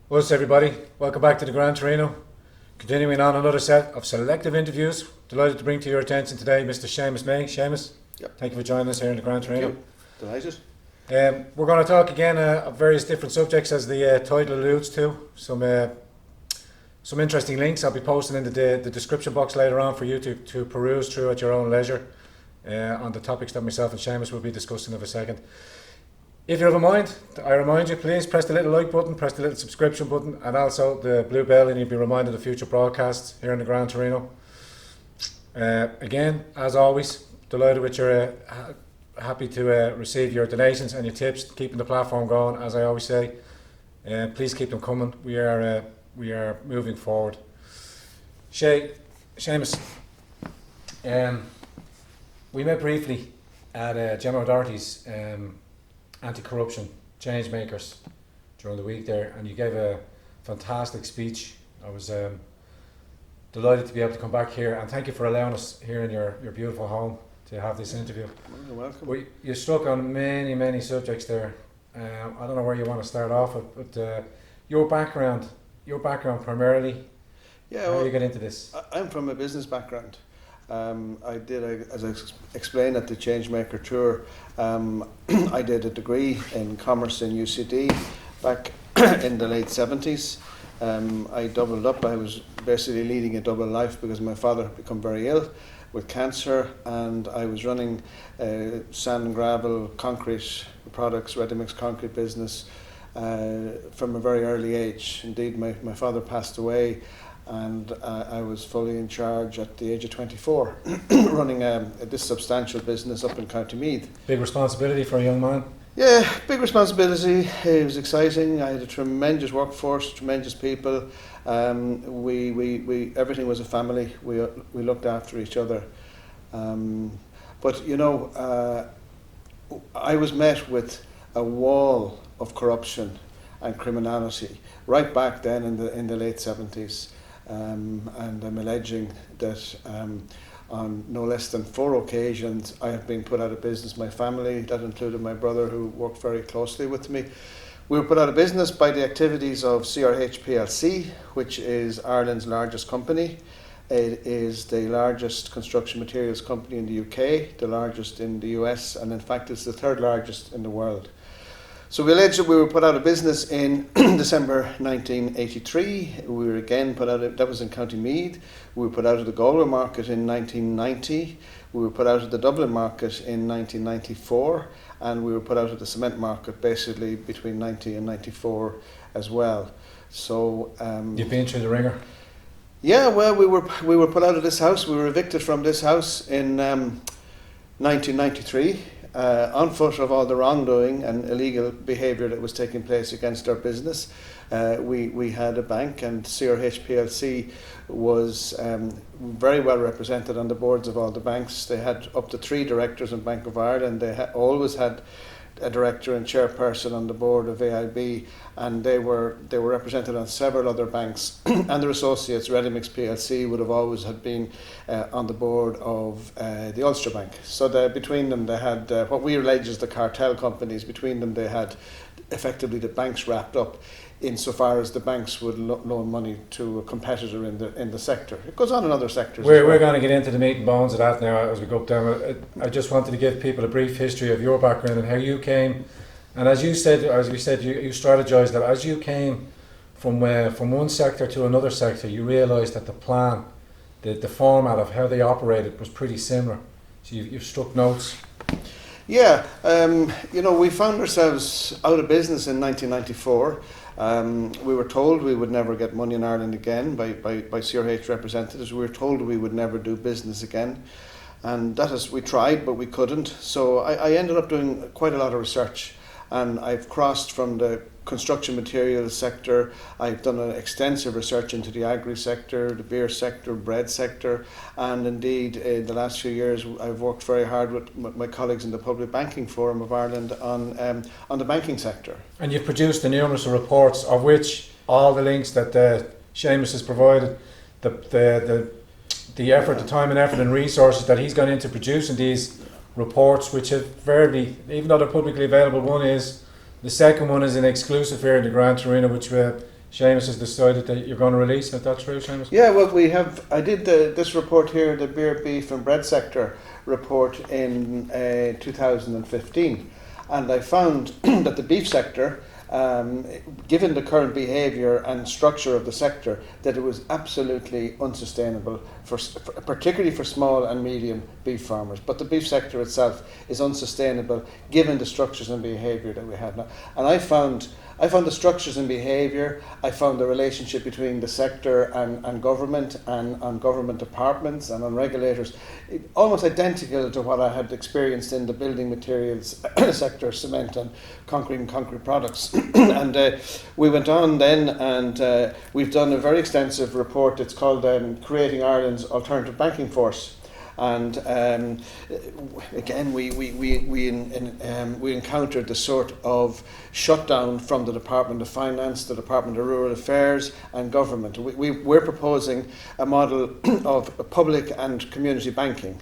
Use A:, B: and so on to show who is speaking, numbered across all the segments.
A: What's everybody? Welcome back to the Grand Torino. Continuing on another set of selective interviews. Delighted to bring to your attention today Mr. Seamus Maye. Seamus,
B: Yep.
A: thank you for joining us here in the Grand Torino.
B: Delighted.
A: We're going to talk again of various different subjects as the title alludes to. Some interesting links I'll be posting in the description box later on for you to peruse through at your own leisure on the topics that myself and Seamus will be discussing in a second. If you have a mind, I remind you, please press the little like button, press the little subscription button, and also the blue bell, and you'll be reminded of future broadcasts here in the Grand Torino. Again, as always, delighted with your happy to receive your donations and your tips, keeping the platform going. As I always say, please keep them coming. We are moving forward. Seamus, we met briefly at Gemma O'Doherty's anti-corruption change makers during the week there, and you gave a fantastic speech. I was delighted to be able to come back here, and thank you for allowing us here in your beautiful home to have this interview.
B: You're welcome.
A: You struck on many subjects there. I don't know where you want to start off with, but your background primarily.
B: Yeah,
A: how
B: well,
A: you get into this?
B: I'm from a business background. As I explained at the Changemaker tour, I did a degree in commerce in UCD back in the late 70s. I doubled up. I was basically leading a double life because my father had become very ill with cancer, and I was running sand and gravel, concrete products, ready-mix concrete business from a very early age. Indeed, my father passed away, and I was fully in charge at the age of 24, running this substantial business up in County Meath.
A: Big responsibility for a young man.
B: Yeah, big responsibility. It was exciting. I had a tremendous workforce, tremendous people. We everything was a family. We looked after each other. But you know, I was met with a wall of corruption and criminality right back then in the late 70s. And I'm alleging that on no less than 4 occasions I have been put out of business. My family, that included my brother who worked very closely with me, we were put out of business by the activities of CRH plc, which is Ireland's largest company. It is the largest construction materials company in the UK, the largest in the US, and in fact it's the 3rd largest in the world. So we alleged that we were put out of business in December 1983. We were again put out of, that was in County Meath. We were put out of the Galway market in 1990. We were put out of the Dublin market in 1994. And we were put out of the cement market basically between 90 and 94 as well. So
A: You've been through the ringer.
B: Yeah, well, we were put out of this house. We were evicted from this house in 1993. On foot of all the wrongdoing and illegal behaviour that was taking place against our business. We had a bank, and CRH plc was very well represented on the boards of all the banks. They had up to 3 directors in Bank of Ireland. They always had a director and chairperson on the board of AIB, and they were represented on several other banks. And their associates, Readymix plc, would have always had been on the board of the Ulster Bank. So between them they had what we allege as the cartel companies. Between them they had effectively the banks wrapped up, insofar as the banks would loan money to a competitor in the sector. It goes on in other sectors.
A: We're going to get into the meat and bones of that now as we go down. I just wanted to give people a brief history of your background and how you came. And as we said, you strategized that as you came from one sector to another sector, you realised that the plan, the format of how they operated was pretty similar. So you've struck notes.
B: Yeah, you know, we found ourselves out of business in 1994. We were told we would never get money in Ireland again by CRH representatives. We were told we would never do business again. And that is, we tried, but we couldn't. So I ended up doing quite a lot of research. And I've crossed from the construction materials sector. I've done an extensive research into the agri sector, the beer sector, bread sector, and indeed in the last few years I've worked very hard with my colleagues in the Public Banking Forum of Ireland on the banking sector.
A: And you've produced the numerous reports, of which all the links that Seamus has provided, the effort, the time and effort and resources that he's gone into producing these reports, which have variably, even though they're publicly available, the second one is an exclusive here in the Grand Torino, which Seamus has decided that you're going to release it. Is that true, Seamus?
B: Yeah, well, I did this report here, the beer, beef, and bread sector report in 2015, and I found that the beef sector, given the current behaviour and structure of the sector, that it was absolutely unsustainable, particularly for small and medium beef farmers. But the beef sector itself is unsustainable given the structures and behaviour that we have now. And I found the structures and behaviour, I found the relationship between the sector and government and on government departments and on regulators almost identical to what I had experienced in the building materials sector, cement and concrete products. And we went on then, and we've done a very extensive report. It's called Creating Ireland's Alternative Banking Force. And again, we encountered the sort of shutdown from the Department of Finance, the Department of Rural Affairs, and government. We're proposing a model of public and community banking,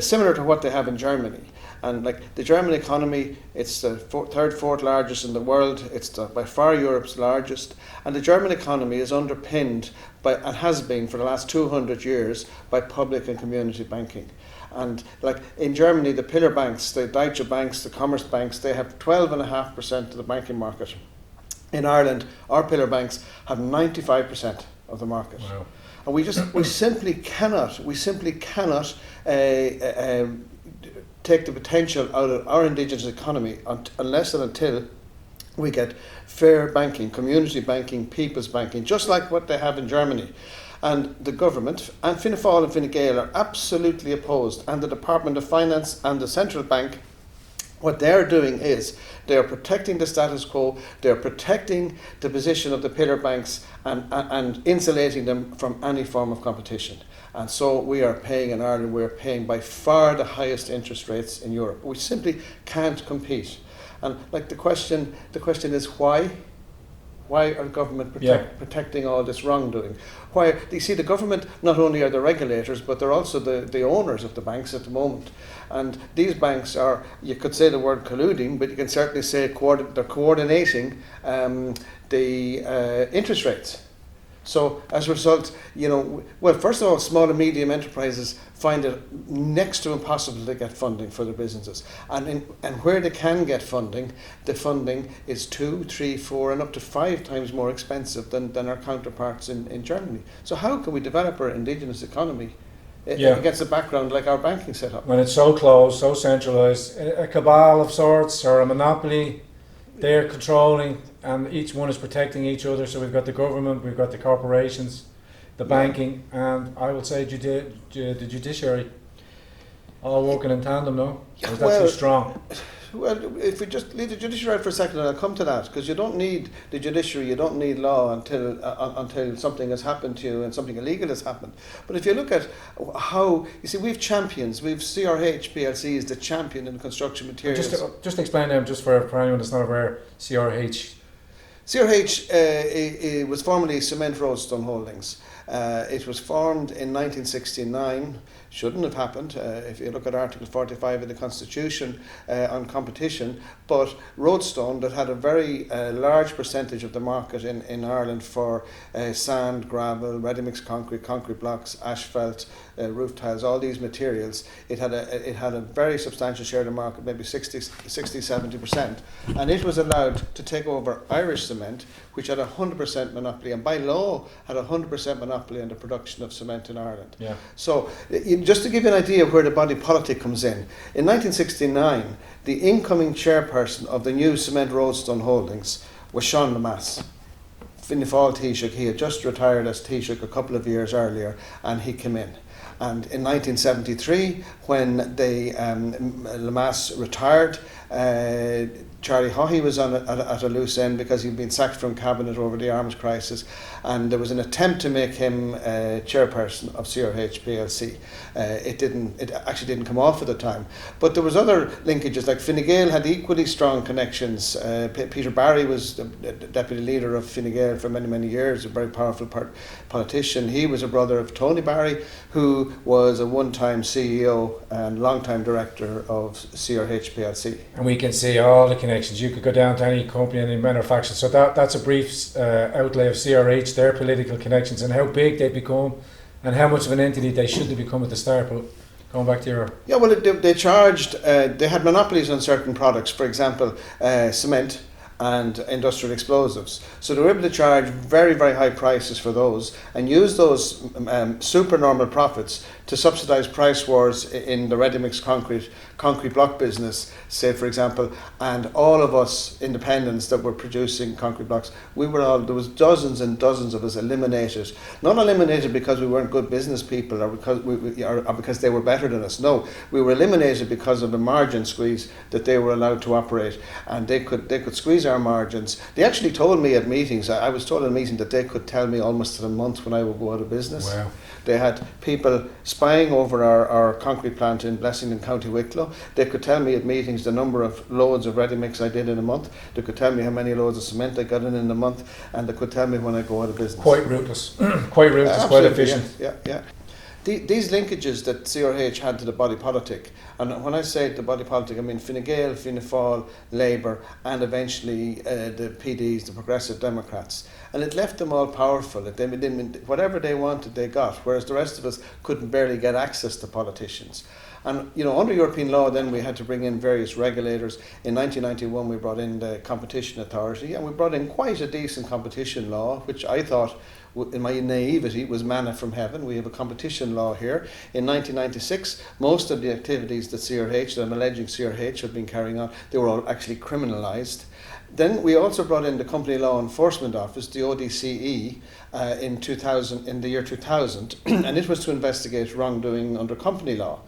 B: similar to what they have in Germany. And like the German economy, it's the third, fourth largest in the world. It's by far Europe's largest. And the German economy is underpinned by, and has been for the last 200 years, by public and community banking. And like in Germany, the pillar banks, the Deutsche Banks, the Commerce banks, they have 12.5% of the banking market. In Ireland, our pillar banks have 95% of the market.
A: Wow.
B: And we simply cannot take the potential out of our indigenous economy unless and until we get fair banking, community banking, people's banking, just like what they have in Germany. And the government and Fianna Fáil and Fine Gael are absolutely opposed, and the Department of Finance and the Central Bank, what they're doing is they are protecting the status quo, they're protecting the position of the pillar banks and insulating them from any form of competition. And so we are paying in Ireland, we're paying by far the highest interest rates in Europe. We simply can't compete. And like the question is why? Why are government protecting all this wrongdoing? Why? You see, the government not only are the regulators, but they're also the owners of the banks at the moment. And these banks are, you could say the word colluding, but you can certainly say they're coordinating the interest rates. So as a result, well, first of all, small and medium enterprises find it next to impossible to get funding for their businesses. And where they can get funding, the funding is 2, 3, 4 and up to 5 times more expensive than our counterparts in Germany. So how can we develop our indigenous economy against a background like our banking setup?
A: When it's so close, so centralised, a cabal of sorts or a monopoly, they're controlling, and each one is protecting each other. So we've got the government, we've got the corporations, the banking, and I would say the judiciary, all working in tandem, no? Or is that too strong?
B: Well, if we just leave the judiciary out for a second, and I'll come to that, because you don't need the judiciary, you don't need law until something has happened to you and something illegal has happened. But if you look at how, you see, we've champions, we've CRH PLC is the champion in construction materials.
A: Just explain them, just for anyone that's not aware, CRH.
B: CRH it was formerly Cement Roadstone Holdings. It was formed in 1969. Shouldn't have happened if you look at Article 45 of the Constitution on competition, but Roadstone, that had a very large percentage of the market in Ireland for sand, gravel, ready-mix concrete blocks, asphalt, roof tiles, all these materials, it had a very substantial share of the market, maybe 60-70%, and it was allowed to take over Irish Cement, which had a 100% monopoly, and by law had a 100% monopoly on the production of cement in Ireland. Yeah. So just to give you an idea of where the body politic comes in 1969, the incoming chairperson of the new Cement Roadstone Holdings was Sean Lemass. Fianna Fáil Taoiseach, he had just retired as Taoiseach a couple of years earlier, and he came in. And in 1973, when Lemass retired, Charlie Haughey was at a loose end because he'd been sacked from cabinet over the arms crisis, and there was an attempt to make him chairperson of CRH PLC. It actually didn't come off at the time, but there was other linkages. Like Fine Gael had equally strong connections. Peter Barry was the deputy leader of Fine Gael for many years, a very powerful politician. He was a brother of Tony Barry, who who was a one-time CEO and long-time director of CRH PLC.
A: And we can see all the connections. You could go down to any company, any manufacturer. So that's a brief outlay of CRH, their political connections, and how big they've become, and how much of an entity they should have become at the start. But going back to your...
B: Yeah, well, they charged, they had monopolies on certain products, for example, cement and industrial explosives. So they were able to charge very, very high prices for those and use those supernormal profits to subsidise price wars in the ready-mix concrete block business, say for example, and all of us independents that were producing concrete blocks, there was dozens and dozens of us eliminated. Not eliminated because we weren't good business people or because they were better than us. No, we were eliminated because of the margin squeeze that they were allowed to operate, and they could squeeze our margins. They actually told me at meetings, I was told at a meeting that they could tell me almost to the month when I would go out of business.
A: Wow.
B: They had people spying over our concrete plant in Blessington, County Wicklow. They could tell me at meetings the number of loads of ready mix I did in a month. They could tell me how many loads of cement I got in a month, and they could tell me when I go out of business.
A: Quite ruthless. Quite ruthless, quite efficient.
B: Yeah. These linkages that CRH had to the body politic, and when I say the body politic, I mean Fine Gael, Fianna Fáil, Labour, and eventually the PDs, the Progressive Democrats. And it left them all powerful. Whatever they wanted, they got, whereas the rest of us couldn't barely get access to politicians. And under European law, then we had to bring in various regulators. In 1991, we brought in the Competition Authority, and we brought in quite a decent competition law, which I thought, in my naivety, was manna from heaven. We have a competition law here. In 1996, most of the activities that I'm alleging CRH had been carrying on, they were all actually criminalised. Then we also brought in the Company Law Enforcement Office, the ODCE, in the year 2000, and it was to investigate wrongdoing under company law.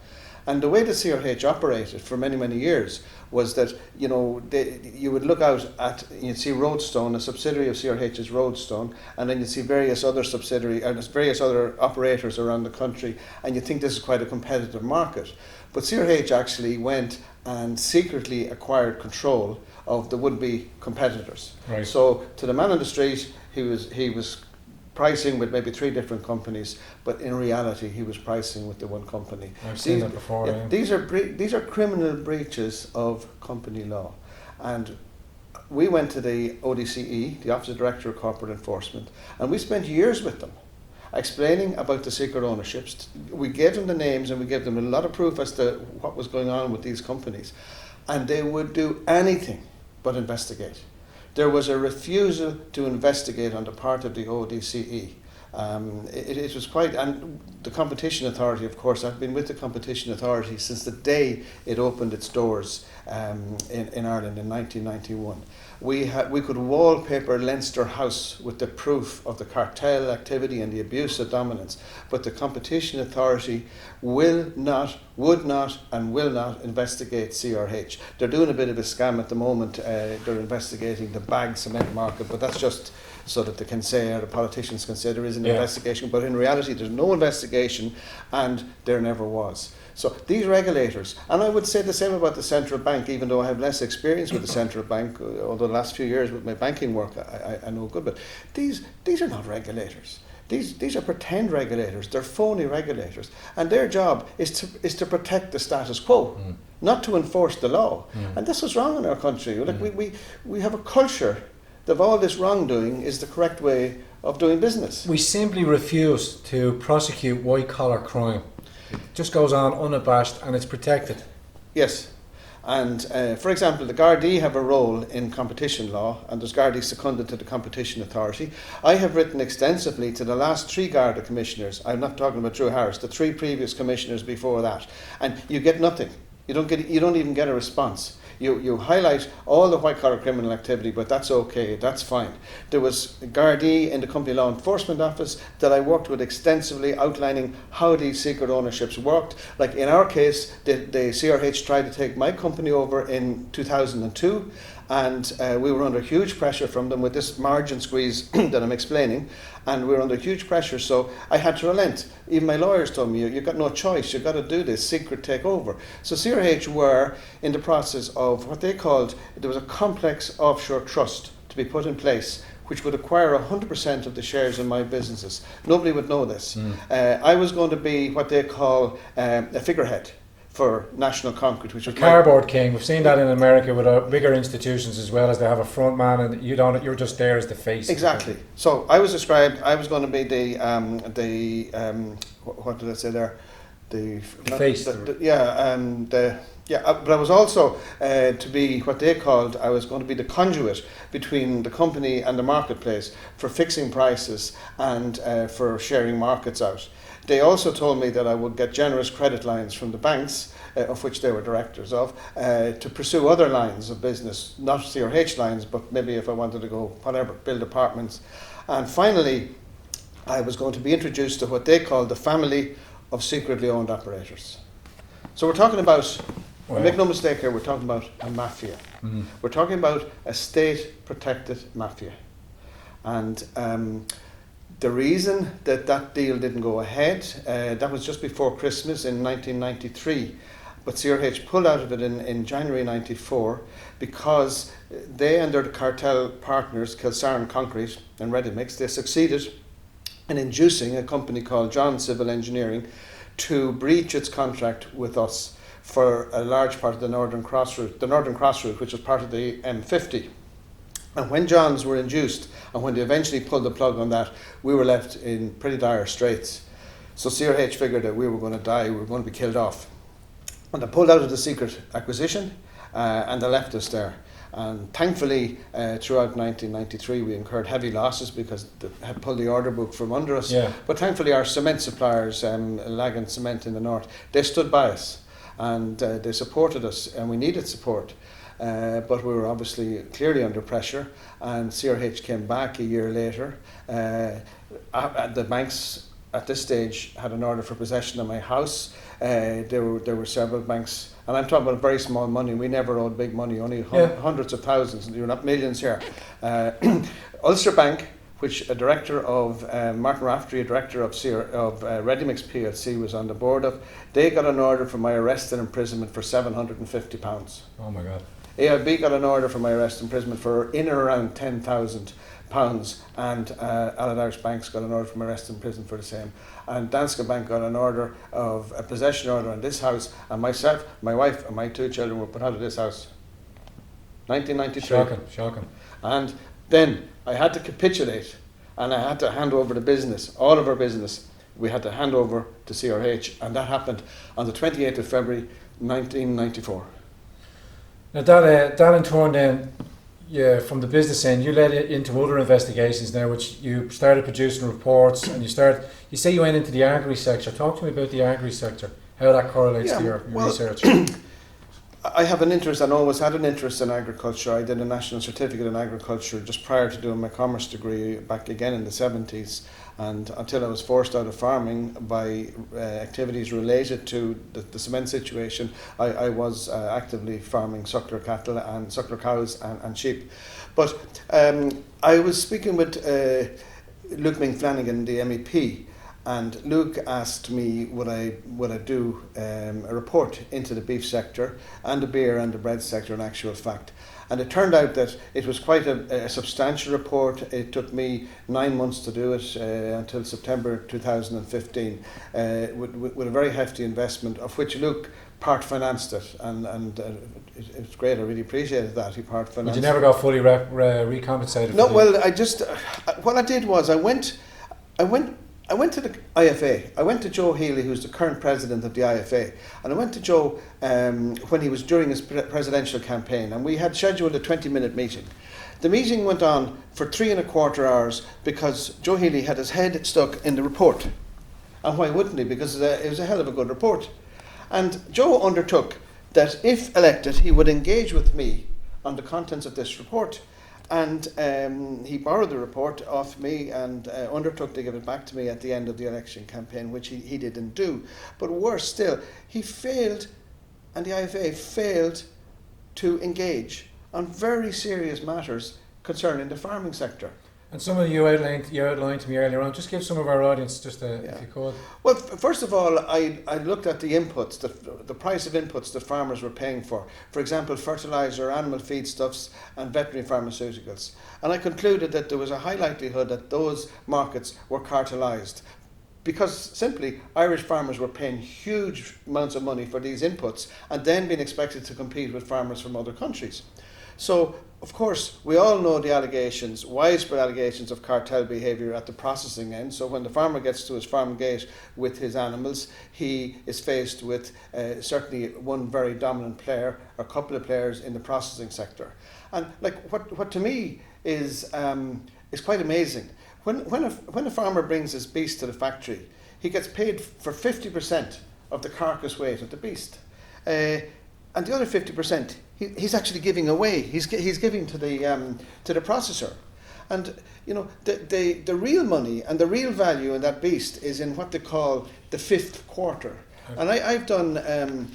B: And the way the CRH operated for many, many years was that, you would look out at, you'd see Roadstone, a subsidiary of CRH is Roadstone, and then you'd see various other various other operators around the country, and you'd think this is quite a competitive market. But CRH actually went and secretly acquired control of the would-be competitors.
A: Right.
B: So to the man on the street, he was pricing with maybe 3 different companies, but in reality he was pricing with the one company.
A: I've seen that before. Yeah.
B: These are criminal breaches of company law, and we went to the ODCE, the Office of Director of Corporate Enforcement, and we spent years with them explaining about the secret ownerships. We gave them the names and we gave them a lot of proof as to what was going on with these companies, and they would do anything but investigate. There was a refusal to investigate on the part of the ODCE. It was quite, and the Competition Authority, of course, I've been with the Competition Authority since the day it opened its doors in Ireland in 1991. We could wallpaper Leinster House with the proof of the cartel activity and the abuse of dominance, but the Competition Authority would not, and will not investigate CRH. They're doing a bit of a scam at the moment. They're investigating the bag cement market, but that's just so that they can say, or the politicians can say, there is an investigation, but in reality there's no investigation, and there never was. So these regulators, and I would say the same about the central bank, even though I have less experience with the central bank, although the last few years with my banking work I know good, but these are not regulators. These are pretend regulators. They're phony regulators, and their job is to protect the status quo, not to enforce the law. And this was wrong in our country. Like we have a culture that all this wrongdoing is the correct way of doing business.
A: We simply refuse to prosecute white-collar crime. It just goes on unabashed and it's protected.
B: Yes. And for example, the Gardaí have a role in competition law, and there's Gardaí seconded to the Competition Authority. I have written extensively to the last 3 Garda commissioners. I'm not talking about Drew Harris, the 3 previous commissioners before that. And you get nothing. You don't even get a response. You highlight all the white-collar criminal activity, but that's okay, that's fine. There was Gardaí in the Company Law Enforcement Office that I worked with extensively, outlining how these secret ownerships worked. Like in our case, the CRH tried to take my company over in 2002, and we were under huge pressure from them with this margin squeeze that I'm explaining, and we were under huge pressure, so I had to relent. Even my lawyers told me, you've got no choice, you've got to do this secret takeover. So CRH were in the process of what they called, there was a complex offshore trust to be put in place, which would acquire 100% of the shares in my businesses. Nobody would know this. I was going to be what they call a figurehead for National Concrete, which was
A: cardboard king. We've seen that in America with bigger institutions as well, as they have a front man and you're just there as the face.
B: Exactly. So I was described. I was going to be what did I say there? The
A: face.
B: But I was also to be what they called. I was going to be the conduit between the company and the marketplace for fixing prices and for sharing markets out. They also told me that I would get generous credit lines from the banks, of which they were directors of, to pursue other lines of business, not CRH lines, but maybe if I wanted to go, whatever, build apartments. And finally, I was going to be introduced to what they called the family of secretly owned operators. So we're talking about, make no mistake here, we're talking about a mafia. We're talking about a state-protected mafia. And the reason that deal didn't go ahead, that was just before Christmas in 1993. But CRH pulled out of it in January 94 because they and their cartel partners, Kilsaran Concrete and Ready Mix, they succeeded in inducing a company called John Civil Engineering to breach its contract with us for a large part of the Northern Cross route, which was part of the M50. And when Johns were induced, and when they eventually pulled the plug on that, we were left in pretty dire straits. So CRH figured that we were going to die, we were going to be killed off. And they pulled out of the secret acquisition, and they left us there. And thankfully, throughout 1993, we incurred heavy losses because they had pulled the order book from under us.
A: Yeah.
B: But thankfully, our cement suppliers, Lagan Cement in the north, they stood by us, and they supported us, and we needed support. But we were obviously clearly under pressure, and CRH came back a year later. The banks at this stage had an order for possession of my house. There were several banks, and I'm talking about very small money. We never owed big money, only hundreds of thousands. You're not millions here. Ulster Bank, which a director of Martin Raftery, a director of Ready Mix PLC, was on the board of. They got an order for my arrest and imprisonment for £750.
A: Oh my God.
B: AIB got an order for my arrest and imprisonment for in and around £10,000, and Allied Irish Banks got an order for my arrest and imprisonment for the same. And Danske Bank got an order of a possession order on this house, and myself, my wife, and my 2 children were put out of this house. 1993.
A: Shocking.
B: And then I had to capitulate, and I had to hand over the business, all of our business. We had to hand over to CRH, and that happened on the 28th of February 1994.
A: Now that in turn then, from the business end, you led it into other investigations now, which you started producing reports, and you say you went into the agri sector. Talk to me about the agri sector, how that correlates to your research.
B: I have an interest, and always had an interest in agriculture. I did a national certificate in agriculture just prior to doing my commerce degree back again in the 70s, and until I was forced out of farming by activities related to the cement situation, I was actively farming suckler cattle and suckler cows and sheep. But I was speaking with Luke Flanagan, the MEP, and Luke asked me would I do a report into the beef sector and the beer and the bread sector in actual fact. And it turned out that it was quite a substantial report. It took me 9 months to do it until September 2015 with a very hefty investment, of which Luke part financed it, and it was great. I really appreciated that he part financed.
A: But you never got fully recompensated?
B: No, well, I just what I did was I went to the IFA. I went to Joe Healy, who's the current president of the IFA, and I went to Joe when he was during his presidential campaign, and we had scheduled a 20-minute meeting. The meeting went on for 3.25 hours because Joe Healy had his head stuck in the report. And why wouldn't he? Because it was a hell of a good report. And Joe undertook that if elected, he would engage with me on the contents of this report. And he borrowed the report off me and undertook to give it back to me at the end of the election campaign, which he didn't do. But worse still, he failed, and the IFA failed to engage on very serious matters concerning the farming sector.
A: And some of you outlined to me earlier on. Just give some of our audience if you could.
B: Well, first of all, I looked at the inputs, the price of inputs that farmers were paying for example, fertilizer, animal feedstuffs, and veterinary pharmaceuticals. And I concluded that there was a high likelihood that those markets were cartelised, because simply Irish farmers were paying huge amounts of money for these inputs and then being expected to compete with farmers from other countries. So, of course, we all know the allegations, widespread allegations of cartel behaviour at the processing end. So when the farmer gets to his farm gate with his animals, he is faced with certainly one very dominant player, or a couple of players in the processing sector. And like what to me is quite amazing. When a farmer brings his beast to the factory, he gets paid for 50% of the carcass weight of the beast. And the other 50%, he's actually giving away. He's giving to the processor, and you know the real money and the real value in that beast is in what they call the fifth quarter. Okay. And I've done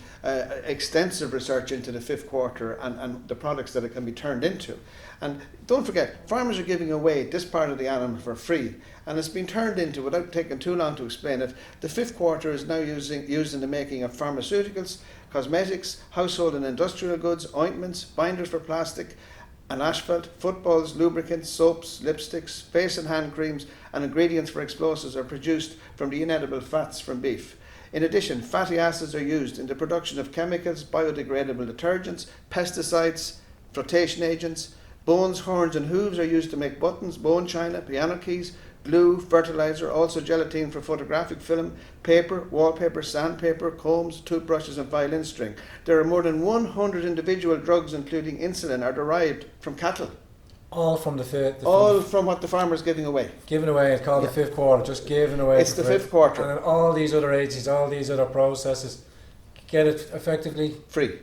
B: extensive research into the fifth quarter and the products that it can be turned into. And don't forget, farmers are giving away this part of the animal for free, and it's been turned into, without taking too long to explain it, the fifth quarter is now used in the making of pharmaceuticals, cosmetics, household and industrial goods, ointments, binders for plastic and asphalt, footballs, lubricants, soaps, lipsticks, face and hand creams, and ingredients for explosives are produced from the inedible fats from beef. In addition, fatty acids are used in the production of chemicals, biodegradable detergents, pesticides, flotation agents. Bones, horns and hooves are used to make buttons, bone china, piano keys, glue, fertilizer, also gelatin for photographic film, paper, wallpaper, sandpaper, combs, toothbrushes and violin string. There are more than 100 individual drugs, including insulin, are derived from cattle.
A: All from
B: from what the farmer is giving away.
A: Giving away, it's called the fifth quarter, just giving away.
B: It's the fifth quarter.
A: And then all these other agencies, all these other processes, get it effectively
B: free.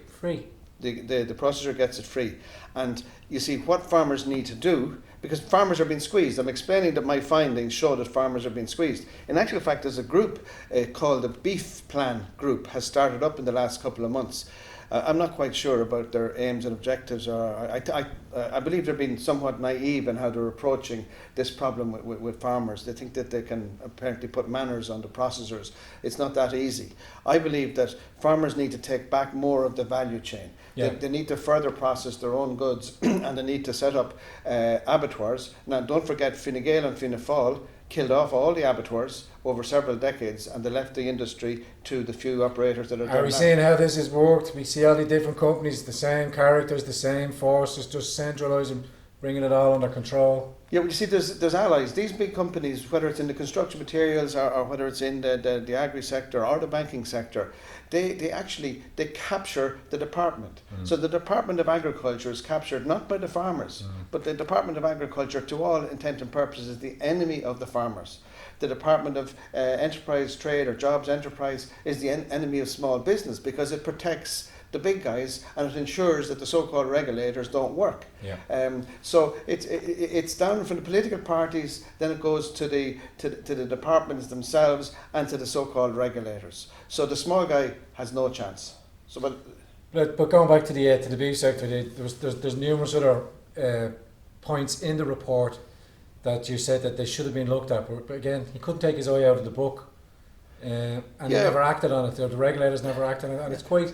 B: The processor gets it free. And you see what farmers need to do, because farmers are being squeezed. I'm explaining that my findings show that farmers are being squeezed. In actual fact, there's a group called the Beef Plan Group has started up in the last couple of months. I'm not quite sure about their aims and objectives. I believe they're being somewhat naive in how they're approaching this problem with farmers. They think that they can apparently put manners on the processors. It's not that easy. I believe that farmers need to take back more of the value chain. Yeah. They need to further process their own goods and they need to set up abattoirs. Now, don't forget, Fine Gael and Fianna Fáil killed off all the abattoirs over several decades, and they left the industry to the few operators that are.
A: Are we seeing how this has worked? We see all the different companies, the same characters, the same forces, just centralising, bringing it all under control.
B: Yeah, well, you see, there's allies. These big companies, whether it's in the construction materials or whether it's in the agri sector or the banking sector, they capture the department. So the Department of Agriculture is captured not by the farmers, but the Department of Agriculture, to all intent and purposes, is the enemy of the farmers. The Department of Enterprise, Trade or Jobs Enterprise is the enemy of small business, because it protects the big guys and it ensures that the so-called regulators don't work. Yeah. So it's down from the political parties, then it goes to the departments themselves and to the so-called regulators. So the small guy has no chance. So,
A: but going back to the beef sector, there's numerous other points in the report that you said that they should have been looked at, but again, he couldn't take his eye out of the book, and they never acted on it. The regulators never acted on it, and it's quite.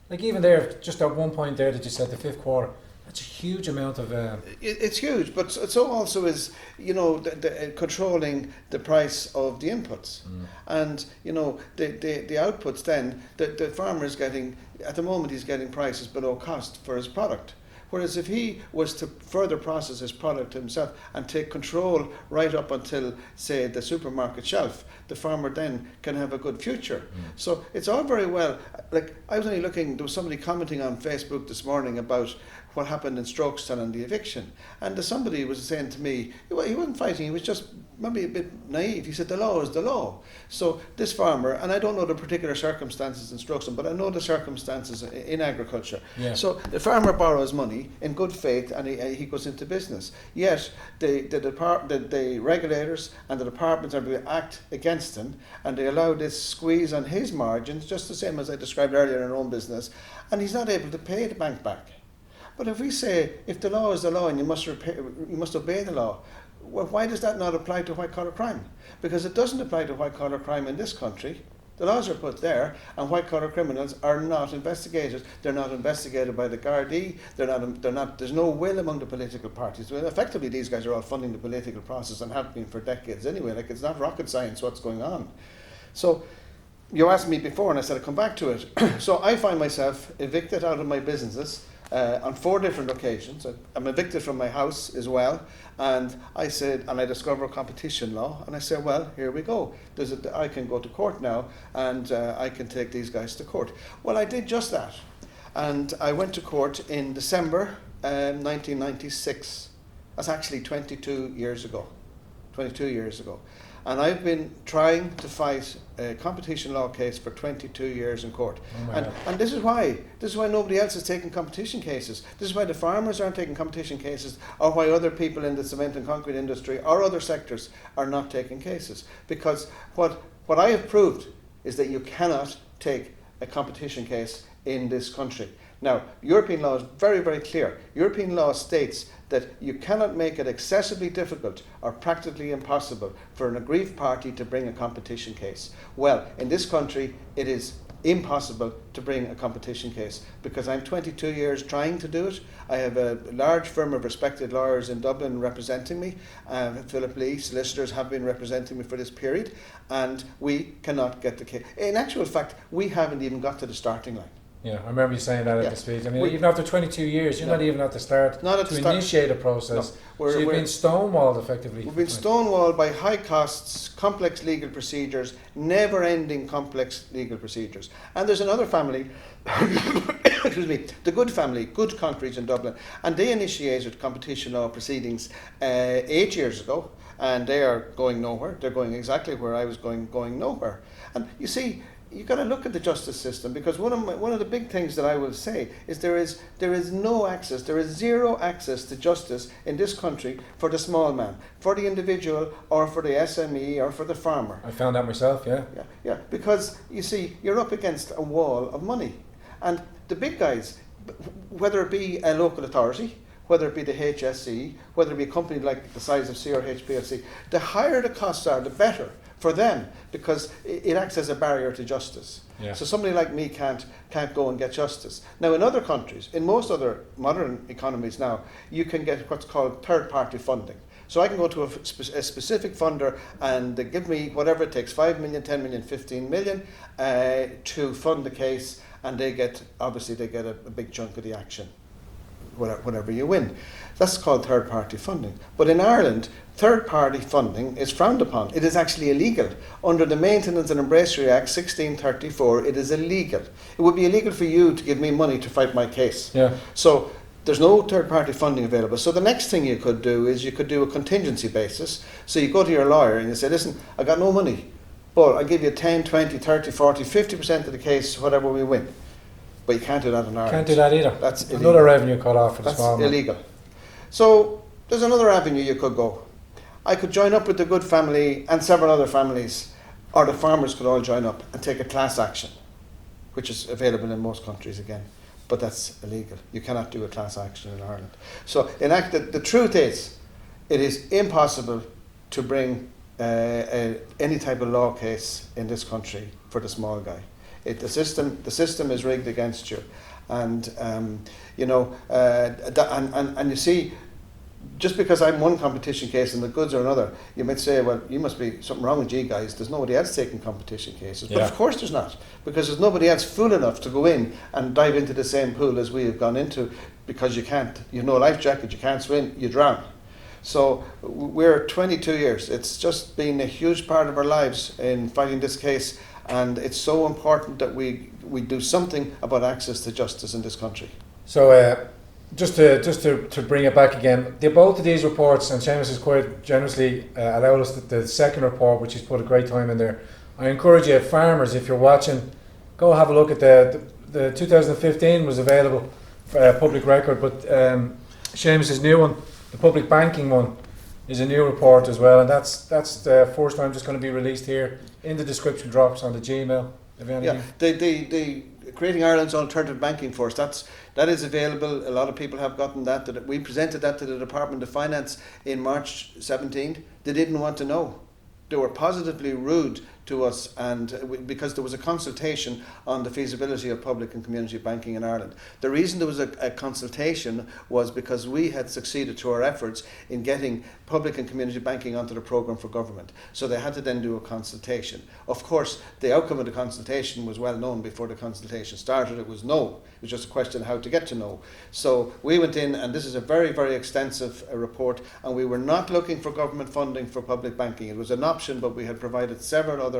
A: Like even there, just at one point there that you said the fifth quarter, that's a huge amount of.
B: It's huge, but so also is the controlling the price of the inputs, and the outputs. Then the farmer is getting, at the moment he's getting prices below cost for his product. Whereas if he was to further process his product himself and take control right up until, say, the supermarket shelf, the farmer then can have a good future. So it's all very well. Like, I was only looking, there was somebody commenting on Facebook this morning about what happened in Strokestown and the eviction. And somebody was saying to me, he wasn't fighting, he was just maybe a bit naive. He said, the law is the law. So this farmer, and I don't know the particular circumstances in Strokestown, but I know the circumstances in agriculture. Yeah. So the farmer borrows money in good faith and he goes into business. Yet the regulators and the departments are going to act against him, and they allow this squeeze on his margins, just the same as I described earlier in our own business, and he's not able to pay the bank back. But if we say, if the law is the law and you must obey the law, well, why does that not apply to white-collar crime? Because it doesn't apply to white-collar crime in this country. The laws are put there, and white-collar criminals are not investigated. They're not investigated by the Gardaí. They're not. There's no will among the political parties. Well, effectively, these guys are all funding the political process and have been for decades anyway. Like, it's not rocket science what's going on. So, you asked me before, and I said I'd come back to it. So I find myself evicted out of my businesses on 4 different occasions. I'm evicted from my house as well. And I said, and I discover competition law, and I said, well, here we go. I can go to court now, and I can take these guys to court. Well, I did just that. And I went to court in December 1996. That's actually 22 years ago. 22 years ago. And I've been trying to fight a competition law case for 22 years in court. And this is why nobody else is taking competition cases. This is why the farmers aren't taking competition cases, or why other people in the cement and concrete industry or other sectors are not taking cases. Because what I have proved is that you cannot take a competition case in this country. Now, European law is very, very clear. European law states that you cannot make it excessively difficult or practically impossible for an aggrieved party to bring a competition case. Well, in this country, it is impossible to bring a competition case because I'm 22 years trying to do it. I have a large firm of respected lawyers in Dublin representing me. Philip Lee, solicitors, have been representing me for this period, and we cannot get the case. In actual fact, we haven't even got to the starting line.
A: Yeah, I remember you saying that at the speech. I mean, even after 22 years, you're not even at the start to initiate a process. No. So you've been stonewalled effectively.
B: We've been stonewalled by high costs, complex legal procedures, never-ending complex legal procedures. And there's another family, excuse me, the Good family, Good Concrete in Dublin, and they initiated competition law proceedings 8 years ago, and they are going nowhere. They're going exactly where I was going nowhere. And you see, you've got to look at the justice system, because one of the big things that I will say is there is no access, there is zero access to justice in this country for the small man, for the individual, or for the SME, or for the farmer.
A: I found that myself,
B: Yeah, because you see, you're up against a wall of money. And the big guys, whether it be a local authority, whether it be the HSE, whether it be a company like the size of CRH PLC, the higher the costs are, the better for them, because it acts as a barrier to justice.
A: Yeah.
B: So somebody like me can't go and get justice. Now, in other countries, in most other modern economies now, you can get what's called third-party funding. So I can go to a specific funder and they give me whatever it takes, 5 million, 10 million, 15 million, to fund the case, and they get a big chunk of the action, whatever you win. That's called third-party funding. But in Ireland, third-party funding is frowned upon. It is actually illegal. Under the Maintenance and Embracery Act 1634, it is illegal. It would be illegal for you to give me money to fight my case.
A: Yeah.
B: So there's no third-party funding available. So the next thing you could do is you could do a contingency basis. So you go to your lawyer and you say, listen, I got no money, but I'll give you 10, 20, 30, 40, 50% of the case, whatever we win. But you can't do that in Ireland.
A: Can't do that either.
B: That's illegal.
A: Another revenue cut off for the small man.
B: That's illegal. So there's another avenue you could go. I could join up with the Good family and several other families, or the farmers could all join up and take a class action, which is available in most countries again. But that's illegal. You cannot do a class action in Ireland. So the truth is, it is impossible to bring any type of law case in this country for the small guy. The system is rigged against you, and and you see, just because I'm one competition case and the Goods are another, you might say, well, you must be something wrong with you guys. There's nobody else taking competition cases, but of course there's not, because there's nobody else fool enough to go in and dive into the same pool as we have gone into, because you can't. You have no life jacket, you can't swim, you drown. So we're 22 years. It's just been a huge part of our lives in fighting this case. And it's so important that we do something about access to justice in this country.
A: So just to bring it back again, both of these reports, and Seamus has quite generously allowed us the second report, which he's put a great time in there. I encourage you, farmers, if you're watching, go have a look at the 2015 was available for public record, but Seamus's new one, the public banking one, is a new report as well, and that's the first time just going to be released here. In the description drops on the Gmail.
B: Yeah, the creating Ireland's alternative banking force. That is available. A lot of people have gotten that. That we presented that to the Department of Finance in March 17. They didn't want to know. They were positively rude to us, and because there was a consultation on the feasibility of public and community banking in Ireland. The reason there was a consultation was because we had succeeded to our efforts in getting public and community banking onto the programme for government. So they had to then do a consultation. Of course, the outcome of the consultation was well known before the consultation started. It was no. It was just a question of how to get to know. So we went in, and this is a very, very extensive report, and we were not looking for government funding for public banking. It was an option, but we had provided several other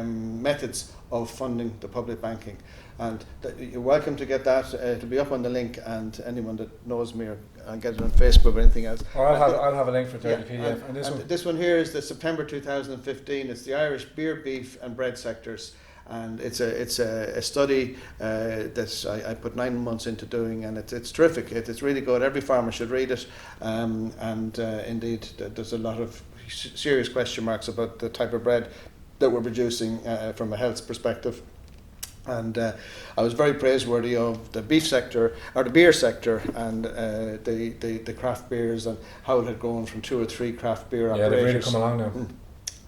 B: methods of funding the public banking, and you're welcome to get that. It'll be up on the link, and anyone that knows me, or get it on Facebook or anything else.
A: Or I'll have a link for the PDF.
B: And this one here is the September 2015. It's the Irish beer, beef, and bread sectors. And it's a study that I put 9 months into doing, and it's terrific. It's really good. Every farmer should read it. Indeed, there's a lot of serious question marks about the type of bread that we're producing from a health perspective. And I was very praiseworthy of the beef sector, or the beer sector, and the craft beers, and how it had grown from 2 or 3 craft beer operators.
A: Yeah, they've really come along now.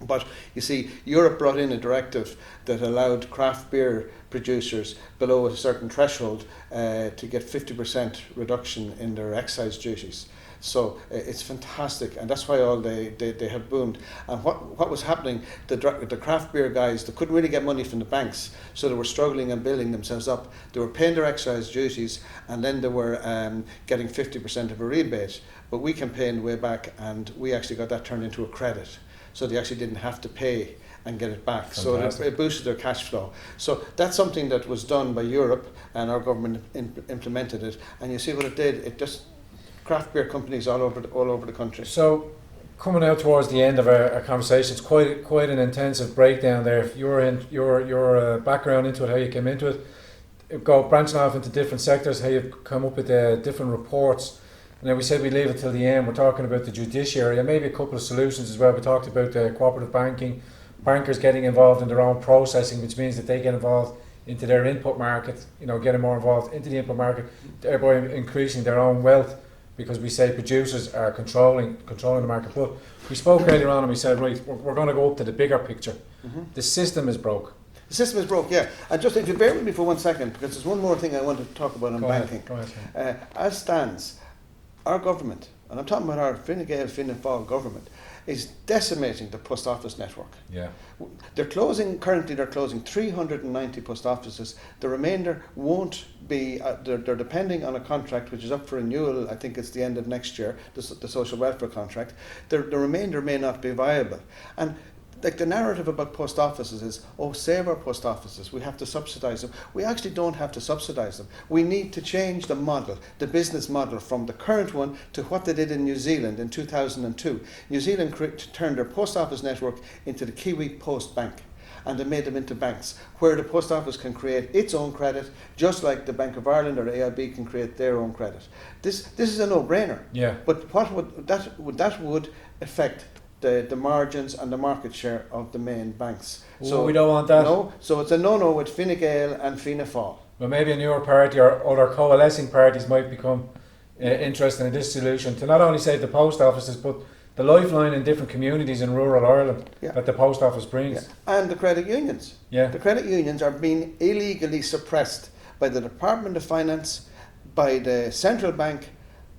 B: But you see, Europe brought in a directive that allowed craft beer producers below a certain threshold to get 50% reduction in their excise duties. So it's fantastic, and that's why all they have boomed. And what was happening, the craft beer guys, they couldn't really get money from the banks, so they were struggling and building themselves up. They were paying their excise duties, and then they were getting 50% of a rebate. But we campaigned way back, and we actually got that turned into a credit. So they actually didn't have to pay and get it back. Fantastic. So it boosted their cash flow. So that's something that was done by Europe, and our government implemented it. And you see what it did. It just craft beer companies all over the country.
A: So coming out towards the end of our conversation, it's quite an intensive breakdown there. If you're in your background into it, how you came into it, go branching off into different sectors, how you've come up with different reports. And then we said we leave it till the end. We're talking about the judiciary and maybe a couple of solutions as well. We talked about cooperative banking, bankers getting involved in their own processing, which means that they get involved into their input market, getting more involved into the input market, thereby increasing their own wealth, because we say producers are controlling the market. But we spoke earlier on and we said, right, we're going to go up to the bigger picture. Mm-hmm. The system is broke.
B: The system is broke, yeah. And just if you bear with me for 1 second, because there's one more thing I want to talk about on banking.
A: Go ahead.
B: As stands, our government, and I'm talking about our Fine Gael, Fianna Fáil government, is decimating the post office network.
A: Yeah.
B: They're closing 390 post offices. The remainder won't be, they're depending on a contract which is up for renewal. I think it's the end of next year, the social welfare contract. The remainder may not be viable. And like the narrative about post offices is, save our post offices, we have to subsidise them. We actually don't have to subsidise them. We need to change the model, the business model, from the current one to what they did in New Zealand in 2002. New Zealand turned their post office network into the Kiwi Post Bank, and they made them into banks, where the post office can create its own credit, just like the Bank of Ireland or the AIB can create their own credit. This is a no-brainer.
A: Yeah.
B: But what would affect the margins and the market share of the main banks.
A: So we don't want that.
B: No, so it's a no-no with Fine Gael and Fianna Fáil.
A: Well, maybe a newer party or other coalescing parties might become interested in this solution to not only save the post offices, but the lifeline in different communities in rural Ireland that the post office brings.
B: Yeah. And the credit unions.
A: Yeah.
B: The credit unions are being illegally suppressed by the Department of Finance, by the central bank,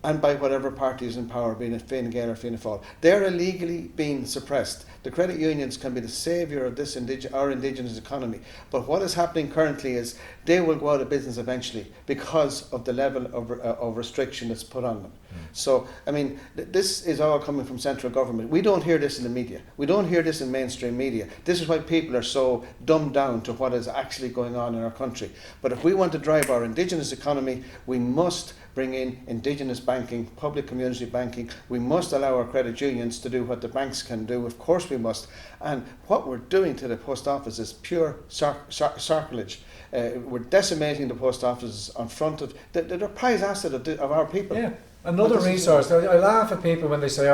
B: and by whatever party is in power, being it Fine Gael or Fianna Fáil. They're illegally being suppressed. The credit unions can be the saviour of this our indigenous economy. But what is happening currently is they will go out of business eventually because of the level of restriction that's put on them. So, I mean, this is all coming from central government. We don't hear this in the media. We don't hear this in mainstream media. This is why people are so dumbed down to what is actually going on in our country. But if we want to drive our indigenous economy, we must bring in indigenous banking, public community banking. We must allow our credit unions to do what the banks can do. Of course we must. And what we're doing to the post office is pure sacrilege. We're decimating the post offices on front of the prize asset of our people.
A: Yeah, another resource. I laugh at people when they say,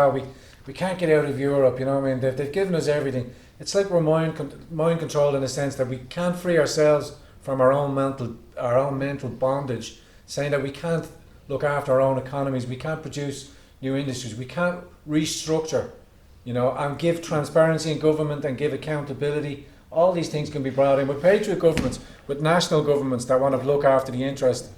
A: we can't get out of Europe, they've given us everything. It's like we're mind controlled in the sense that we can't free ourselves from our own mental bondage, saying that we can't look after our own economies, we can't produce new industries, we can't restructure, and give transparency in government and give accountability. All these things can be brought in with patriot governments, with national governments that want to look after the interest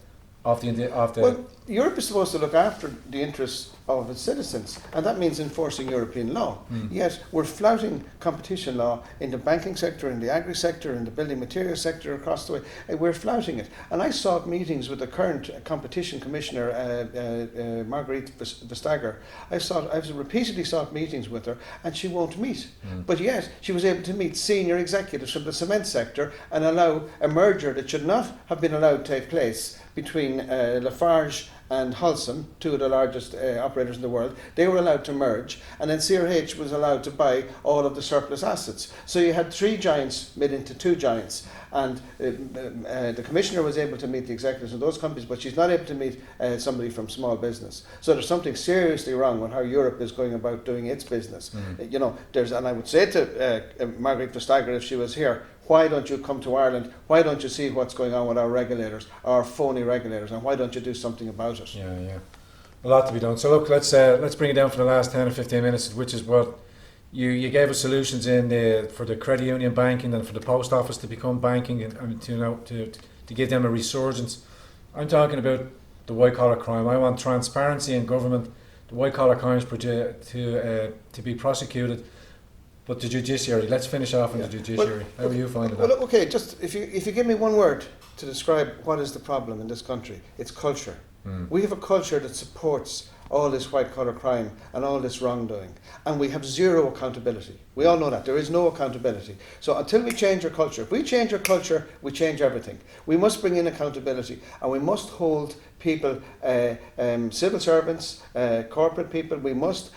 A: of the.
B: Well, Europe is supposed to look after the interests of its citizens, and that means enforcing European law. Yet we're flouting competition law in the banking sector, in the agri sector, in the building materials sector across the way. We're flouting it. And I sought meetings with the current competition commissioner, Marguerite Vestager. I've repeatedly sought meetings with her, and she won't meet. But yet she was able to meet senior executives from the cement sector and allow a merger that should not have been allowed to take place between Lafarge and Holcim, two of the largest operators in the world. They were allowed to merge, and then CRH was allowed to buy all of the surplus assets. So you had three giants made into two giants, and the commissioner was able to meet the executives of those companies, but she's not able to meet somebody from small business. So there's something seriously wrong with how Europe is going about doing its business. And I would say to Margaret Vestager, if she was here, why don't you come to Ireland? Why don't you see what's going on with our regulators, our phony regulators, and why don't you do something about it?
A: Yeah. A lot to be done. So look, let's bring it down for the last 10 or 15 minutes, which is what you gave us solutions for the credit union banking and for the post office to become banking and to give them a resurgence. I'm talking about the white collar crime. I want transparency in government, the white collar crimes to be prosecuted. But the judiciary, let's finish off on the judiciary. How are you finding that?
B: Well, okay, just if you give me one word to describe what is the problem in this country, it's culture. We have a culture that supports all this white collar crime and all this wrongdoing, and we have zero accountability. We all know that there is no accountability. So until we change our culture, if we change our culture, we change everything. We must bring in accountability, and we must hold people, civil servants, corporate people. We must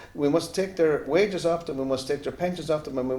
B: take their wages off them. We must take their pensions off them, and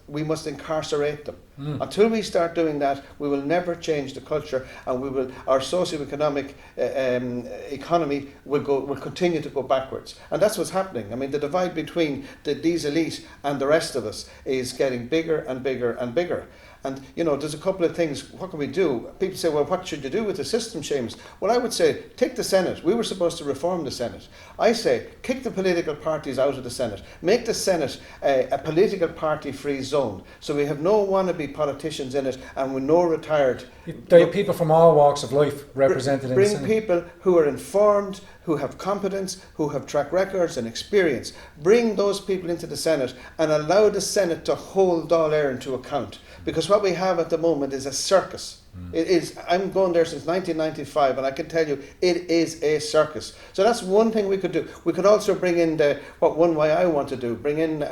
B: we must incarcerate them. Until we start doing that, we will never change the culture, and our socio-economic economy will continue to go backwards. And that's what's happening. I mean, the divide between these elite and the rest of us is getting bigger and bigger and bigger. And, there's a couple of things. What can we do? People say, well, what should you do with the system, Seamus? Well, I would say, take the Senate. We were supposed to reform the Senate. I say, kick the political parties out of the Senate. Make the Senate a political party-free zone. So we have no wannabe politicians in it, and with no retired...
A: There are people from all walks of life represented in the Senate.
B: Bring people who are informed, who have competence, who have track records and experience. Bring those people into the Senate and allow the Senate to hold Dáil Éireann to account. Because what we have at the moment is a circus. It is. I'm going there since 1995, and I can tell you it is a circus. So that's one thing we could do. We could also bring in what way I want to do, bring in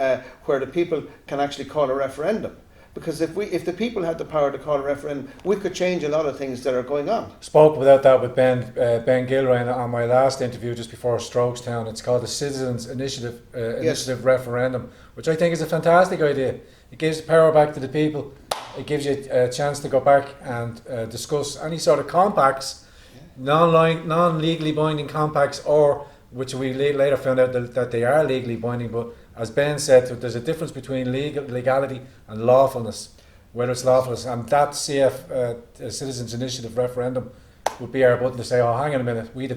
B: where the people can actually call a referendum. Because if the people had the power to call a referendum, we could change a lot of things that are going on.
A: Spoke about that with Ben Gilroy on my last interview just before Strokestown. It's called the Citizens Initiative Referendum, which I think is a fantastic idea. It gives the power back to the people. It gives you a chance to go back and discuss any sort of compacts, non-legally binding compacts, or which we later found out that they are legally binding. But as Ben said, there's a difference between legality and lawfulness, whether it's lawfulness. And that Citizens Initiative referendum would be our button to say, oh, hang on a minute, we the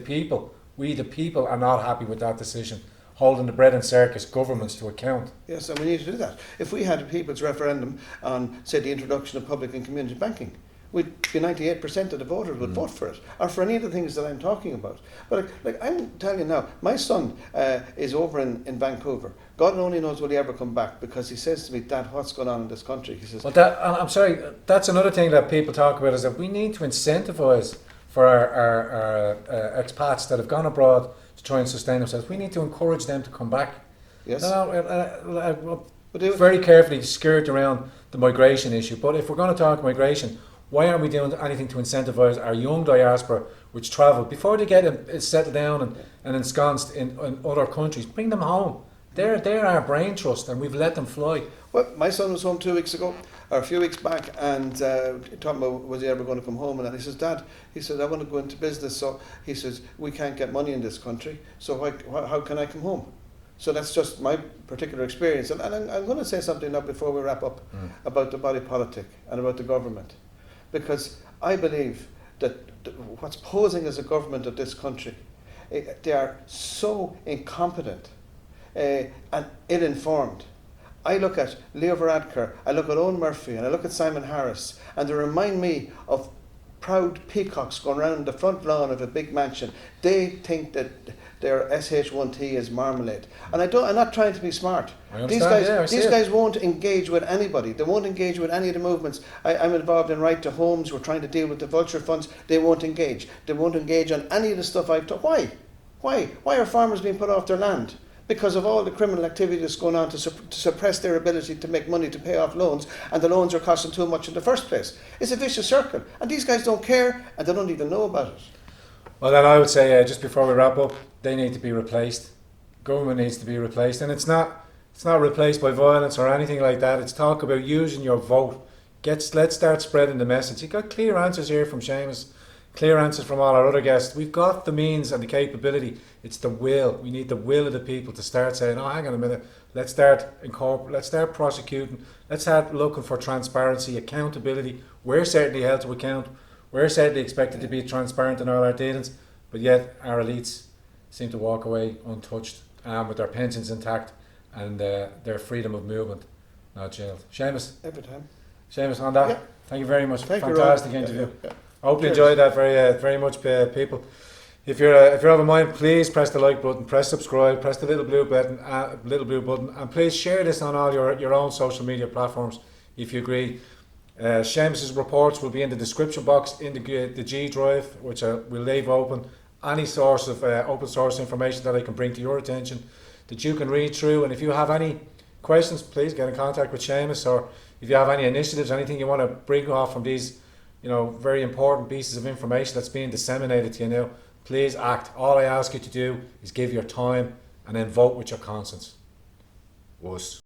A: people are not happy with that decision, holding the bread and circus governments to account.
B: Yes, and we need to do that. If we had a people's referendum on, say, the introduction of public and community banking, we'd be 98% of the voters would vote for it, or for any of the things that I'm talking about. But I'm telling you now, my son is over in Vancouver. God only knows will he ever come back, because he says to me, Dad, what's going on in this country? He says,
A: I'm sorry, that's another thing that people talk about, is that we need to incentivise for our expats that have gone abroad to try and sustain themselves. We need to encourage them to come back.
B: Yes.
A: Very carefully skirt around the migration issue. But if we're going to talk migration, why aren't we doing anything to incentivise our young diaspora which travel before they get settled down and ensconced in other countries? Bring them home. They're our brain trust, and we've let them fly.
B: Well, my son was home 2 weeks ago, or a few weeks back, and talking about was he ever going to come home, and then he says, Dad, he said, I want to go into business, so he says, we can't get money in this country, so how can I come home? So that's just my particular experience. And I'm going to say something now before we wrap up about the body politic and about the government. because I believe that what's posing as a government of this country, they are so incompetent and ill-informed. I look at Leo Varadkar, I look at Owen Murphy, and I look at Simon Harris, and they remind me of proud peacocks going around the front lawn of a big mansion. They think that their SH1T is marmalade. And I'm not trying to be smart. These guys won't engage with anybody. They won't engage with any of the movements. I'm involved in Right to Homes. We're trying to deal with the vulture funds. They won't engage. They won't engage on any of the stuff I've taught. Why? Why are farmers being put off their land? Because of all the criminal activity that's going on to suppress their ability to make money to pay off loans, and the loans are costing too much in the first place. It's a vicious circle, and these guys don't care, and they don't even know about it.
A: Well, then I would say, just before we wrap up, they need to be replaced. Government needs to be replaced, and it's not replaced by violence or anything like that. It's talk about using your vote. Let's start spreading the message. You got clear answers here from Seamus, clear answers from all our other guests. We've got the means and the capability. It's the will. We need the will of the people to start saying, "Oh, hang on a minute. Let's start prosecuting. Let's start looking for transparency, accountability. We're certainly held to account. We're certainly expected to be transparent in all our dealings, but yet our elites seem to walk away untouched, with their pensions intact and their freedom of movement not jailed." Seamus.
B: Every time.
A: Seamus, on that, thank you very much. Fantastic interview.
B: Yeah.
A: I hope you enjoyed that very much, people. If you're of a mind, please press the like button, press subscribe, press the little blue button, and please share this on all your own social media platforms if you agree. Seamus's reports will be in the description box in the G drive, which we'll leave open. Any source of open source information that I can bring to your attention that you can read through. And if you have any questions, please get in contact with Seamus, or if you have any initiatives, anything you want to bring off from these, very important pieces of information that's being disseminated to you now, please act. All I ask you to do is give your time and then vote with your conscience. Was.